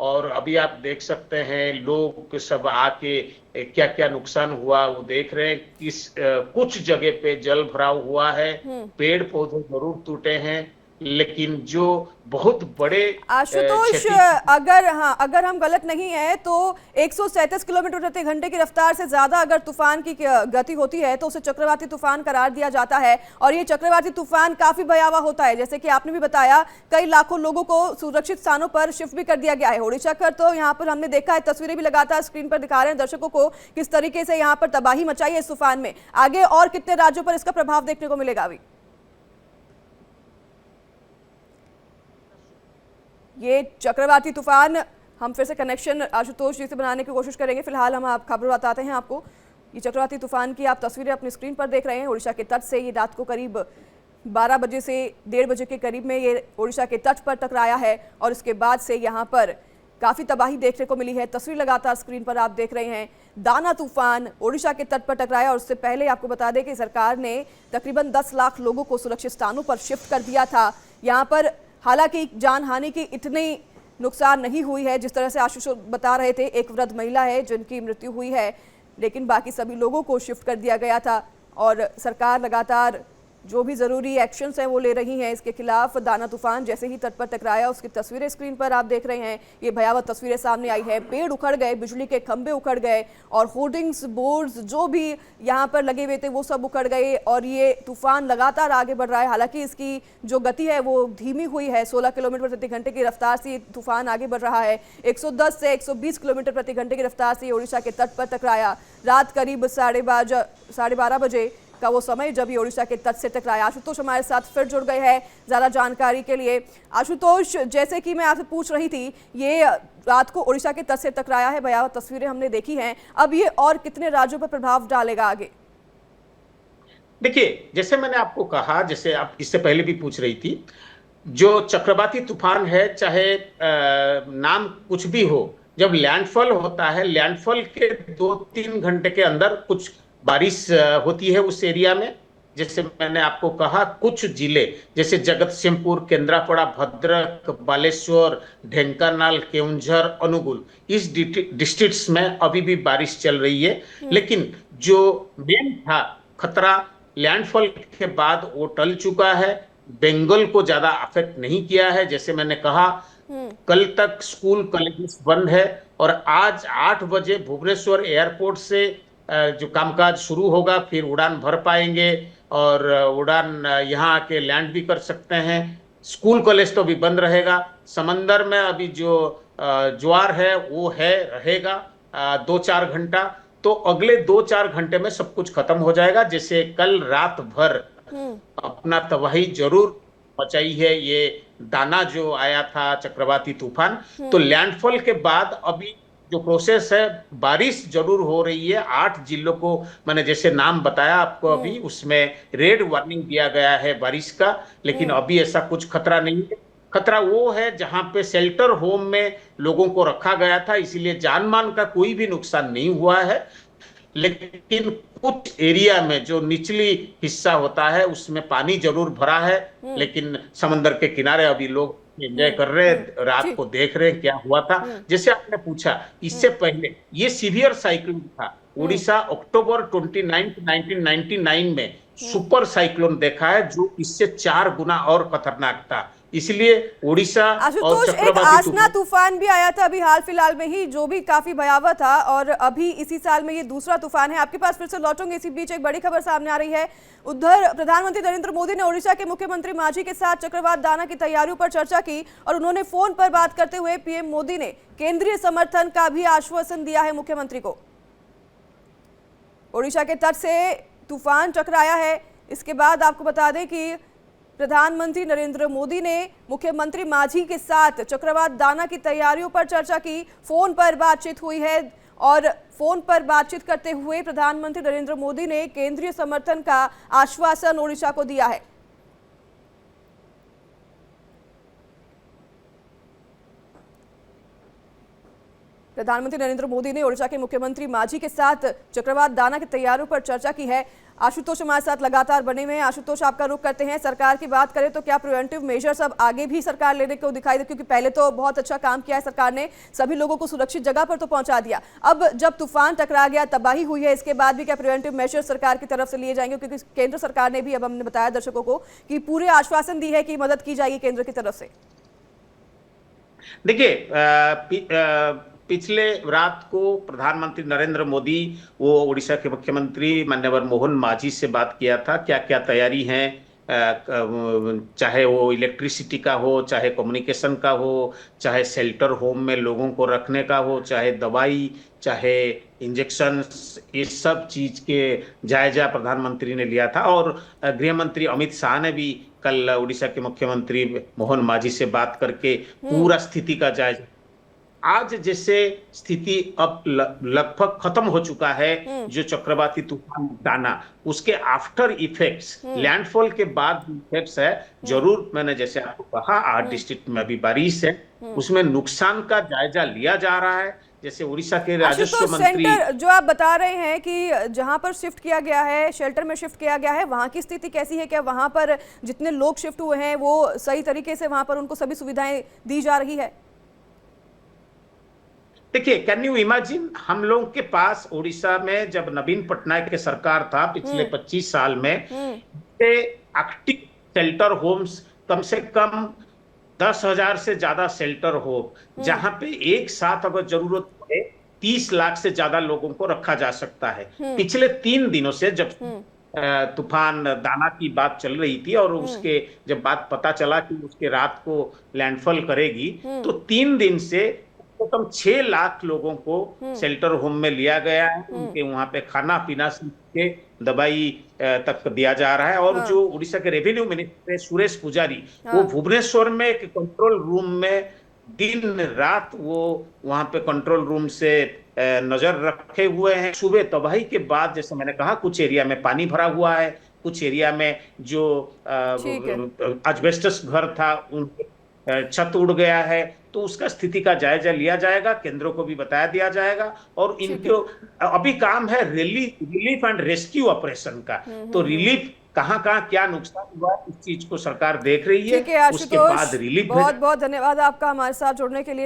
और अभी आप देख सकते हैं लोग सब आके क्या क्या नुकसान हुआ वो देख रहे हैं। कुछ जगह पे जल भराव हुआ है, हम्म। पेड़ पौधे जरूर टूटे हैं, लेकिन जो बहुत बड़े आशुतोष, क्षति। अगर हम गलत नहीं है तो 137 किलोमीटर प्रति घंटे की रफ्तार से ज्यादा अगर तूफान की गति होती है तो उसे चक्रवाती तूफान करार दिया जाता है। और ये चक्रवाती तूफान काफी भयावह होता है, जैसे कि आपने भी बताया, कई लाखों लोगों को सुरक्षित स्थानों पर शिफ्ट भी कर दिया गया है। ओडिशा का तो यहाँ पर हमने देखा है, तस्वीरें भी लगातार स्क्रीन पर दिखा रहे हैं दर्शकों को, किस तरीके से यहाँ पर तबाही मचाई है इस तूफान में। आगे और कितने राज्यों पर इसका प्रभाव देखने को मिलेगा अभी? ये चक्रवाती तूफान, हम फिर से कनेक्शन आशुतोष जी से बनाने की कोशिश करेंगे, फिलहाल हम आप खबर बताते हैं आपको। ये चक्रवाती तूफान की आप तस्वीरें अपनी स्क्रीन पर देख रहे हैं। ओडिशा के तट से ये रात को करीब 12 बजे से 1:30 बजे के करीब में ये ओडिशा के तट पर टकराया है और इसके बाद से यहाँ पर काफ़ी तबाही देखने को मिली है। तस्वीर लगातार स्क्रीन पर आप देख रहे हैं। दाना तूफान ओडिशा के तट पर टकराया और उससे पहले आपको बता दें कि सरकार ने तकरीबन 10 लाख लोगों को सुरक्षित स्थानों पर शिफ्ट कर दिया था। यहाँ पर हालांकि जान हानि की इतनी नुकसान नहीं हुई है जिस तरह से आशीष बता रहे थे। एक वृद्ध महिला है जिनकी मृत्यु हुई है, लेकिन बाकी सभी लोगों को शिफ्ट कर दिया गया था और सरकार लगातार जो भी ज़रूरी एक्शंस हैं वो ले रही हैं इसके खिलाफ। दाना तूफान जैसे ही तट पर टकराया उसकी तस्वीरें स्क्रीन पर आप देख रहे हैं। ये भयावह तस्वीरें सामने आई है। पेड़ उखड़ गए, बिजली के खंभे उखड़ गए और होर्डिंग्स बोर्ड्स जो भी यहाँ पर लगे हुए थे वो सब उखड़ गए और ये तूफान लगातार आगे बढ़ रहा है। हालांकि इसकी जो गति है वो धीमी हुई है, 16 किलोमीटर प्रति घंटे की रफ्तार से तूफान आगे बढ़ रहा है। 110 से 120 किलोमीटर प्रति घंटे की रफ्तार से ओडिशा के तट पर टकराया। रात करीब 12:30 बजे का वो समय जब ये ओडिशा के तट से टकराया। आशुतोष हमारे साथ फिर जुड़ गए हैं ज़्यादा जानकारी के लिए। आशुतोष, जैसे कि मैं आपसे पूछ रही थी, ये रात को ओडिशा के तट से टकराया है, भयावह तस्वीरें हमने देखी हैं, अब ये और कितने राज्यों पर प्रभाव डालेगा आगे? देखिए, जैसे मैंने आपको कहा, जैसे आप इससे पहले भी पूछ रही थी, जो चक्रवाती तूफान है, चाहे नाम कुछ भी हो, जब लैंडफॉल होता है, लैंडफॉल के 2-3 घंटे के अंदर कुछ बारिश होती है उस एरिया में। जैसे मैंने आपको कहा, कुछ जिले जैसे जगत सिंहपुर, केंद्रापड़ा, भद्रक, बालेश्वर, ढेंकानाल, केउंझर, अनुगुल, इस डिस्ट्रिक्ट्स में अभी भी बारिश चल रही है। लेकिन जो मेन था खतरा, लैंडफॉल के बाद वो टल चुका है। बंगाल को ज्यादा अफेक्ट नहीं किया है। जैसे मैंने कहा, कल तक स्कूल कॉलेजेस बंद है और आज 8 बजे भुवनेश्वर एयरपोर्ट से जो कामकाज शुरू होगा, फिर उड़ान भर पाएंगे और उड़ान यहाँ आके लैंड भी कर सकते हैं। स्कूल कॉलेज तो भी बंद रहेगा। समंदर में अभी जो ज्वार है वो है रहेगा 2-4 घंटा। तो अगले 2-4 घंटे में सब कुछ खत्म हो जाएगा। जैसे कल रात भर अपना तबाही जरूर मचाई है ये दाना जो आया था चक्रवाती तूफान। तो लैंडफॉल के बाद अभी जो प्रोसेस है, बारिश जरूर हो रही है। 8 जिलों को मैंने जैसे नाम बताया आपको, अभी उसमें रेड वार्निंग दिया गया है बारिश का। लेकिन अभी ऐसा कुछ खतरा नहीं है। खतरा वो है जहां पे शेल्टर होम में लोगों को रखा गया था, इसीलिए जान मान का कोई भी नुकसान नहीं हुआ है। लेकिन कुछ एरिया में जो निचली हिस्सा होता है उसमें पानी जरूर भरा है। लेकिन समंदर के किनारे अभी लोग एंजॉय कर रहे हैं, रात को देख रहे हैं क्या हुआ था। जैसे आपने पूछा, इससे पहले ये सीवियर साइक्लोन था। उड़ीसा अक्टूबर 29, 1999 में सुपर साइक्लोन देखा है जो इससे 4 गुना और खतरनाक था। इसलिए उड़ीसा और आशुतोष, एक चक्रवाती आसना तूफान भी आया था अभी हाल फिलहाल में ही, जो भी काफी भयावह था, और अभी इसी साल में ये दूसरा तूफान है। आपके पास फिर से लौटूंगे, इसी बीच एक बड़ी खबर सामने आ रही है। उधर प्रधानमंत्री नरेंद्र मोदी ने ओडिशा के मुख्यमंत्री मांझी के साथ चक्रवात दाना की तैयारियों पर चर्चा की और उन्होंने फोन पर बात करते हुए पीएम मोदी ने केंद्रीय समर्थन का भी आश्वासन दिया है मुख्यमंत्री को। ओडिशा के तट से तूफान टकराया है। इसके बाद आपको बता दें कि प्रधानमंत्री नरेंद्र मोदी ने मुख्यमंत्री मांझी के साथ चक्रवात दाना की तैयारियों पर चर्चा की। फोन पर बातचीत हुई है और फोन पर बातचीत करते हुए प्रधानमंत्री नरेंद्र मोदी ने केंद्रीय समर्थन का आश्वासन ओडिशा को दिया है। प्रधानमंत्री नरेंद्र मोदी ने ओडिशा के मुख्यमंत्री मांझी के साथ चक्रवात दाना की तैयारियों पर चर्चा की है। आशुतोष हमारे साथ लगातार बने हुए हैं। आशुतोष, आपका रुख करते हैं। सरकार की बात करें तो क्या प्रिवेंटिव मेजर्स अब आगे भी सरकार लेने को दिखाई दे, क्योंकि पहले तो बहुत अच्छा काम किया है सरकार ने, सभी लोगों को सुरक्षित जगह पर तो पहुंचा दिया। अब जब तूफान टकरा गया, तबाही हुई है, इसके बाद भी क्या प्रिवेंटिव मेजर्स सरकार की तरफ से लिए जाएंगे? क्योंकि केंद्र सरकार ने भी, अब हमने बताया दर्शकों को, कि पूरे आश्वासन दी है कि मदद की जाएगी केंद्र की तरफ से। देखिए, पिछले रात को प्रधानमंत्री नरेंद्र मोदी वो उड़ीसा के मुख्यमंत्री माननीय मोहन मांझी से बात किया था। क्या क्या तैयारी है, चाहे वो इलेक्ट्रिसिटी का हो, चाहे कम्युनिकेशन का हो, चाहे शेल्टर होम में लोगों को रखने का हो, चाहे दवाई, चाहे इंजेक्शन, इस सब चीज के जायजा प्रधानमंत्री ने लिया था। और गृह मंत्री अमित शाह ने भी कल उड़ीसा के मुख्यमंत्री मोहन मांझी से बात करके पूरा स्थिति का जायजा। आज जैसे स्थिति अब लगभग खत्म हो चुका है, जो चक्रवाती तूफान दाना, उसके आफ्टर इफेक्ट्स, लैंडफॉल के बाद इफेक्ट्स है। जरूर मैंने जैसे आपको कहा, 8 डिस्ट्रिक्ट में अभी बारिश है, उसमें नुकसान का जायजा लिया जा रहा है। जैसे उड़ीसा के राजस्व मंत्री, सेंटर जो आप बता रहे हैं कि जहां पर शिफ्ट किया गया है, शेल्टर में शिफ्ट किया गया है, वहां की स्थिति कैसी है? क्या वहां पर जितने लोग शिफ्ट हुए हैं वो सही तरीके से वहां पर उनको सभी सुविधाएं दी जा रही है? देखिए, कैन यू इमेजिन, हम लोग के पास उड़ीसा में जब नवीन पटनायक के सरकार था पिछले 25 साल में, एक्टिव शेल्टर होम्स कम से कम 10,000 से ज्यादा शेल्टर होम, जहां पे एक साथ अगर जरूरत पड़े 30 लाख से ज्यादा लोगों को रखा जा सकता है। पिछले 3 दिनों से जब तूफान दाना की बात चल रही थी और उसके जब बात पता चला कि उसके रात को लैंडफॉल करेगी, तो 3 दिन से कम 6 लाख लोगों को शेल्टर होम में लिया गया है। उनके वहां पे खाना पीना के दवाई तक दिया जा रहा है। और जो उड़ीसा के रेवेन्यू मिनिस्टर सुरेश पुजारी, वो भुवनेश्वर में एक कंट्रोल रूम में दिन रात वो वहां पे कंट्रोल रूम से नजर रखे हुए हैं। सुबह तबाही के बाद, जैसे मैंने कहा, कुछ एरिया में पानी भरा हुआ है, कुछ एरिया में जो एस्बेस्टस घर था उन छत उड़ गया है। तो उसका स्थिति का जायजा लिया जाएगा, केंद्रों को भी बताया दिया जाएगा। और इनको अभी काम है रिलीफ एंड रेस्क्यू ऑपरेशन का। तो रिलीफ कहाँ क्या नुकसान हुआ, इस चीज को सरकार देख रही है। उसके बाद रिलीफ। बहुत बहुत धन्यवाद आपका हमारे साथ जुड़ने के लिए।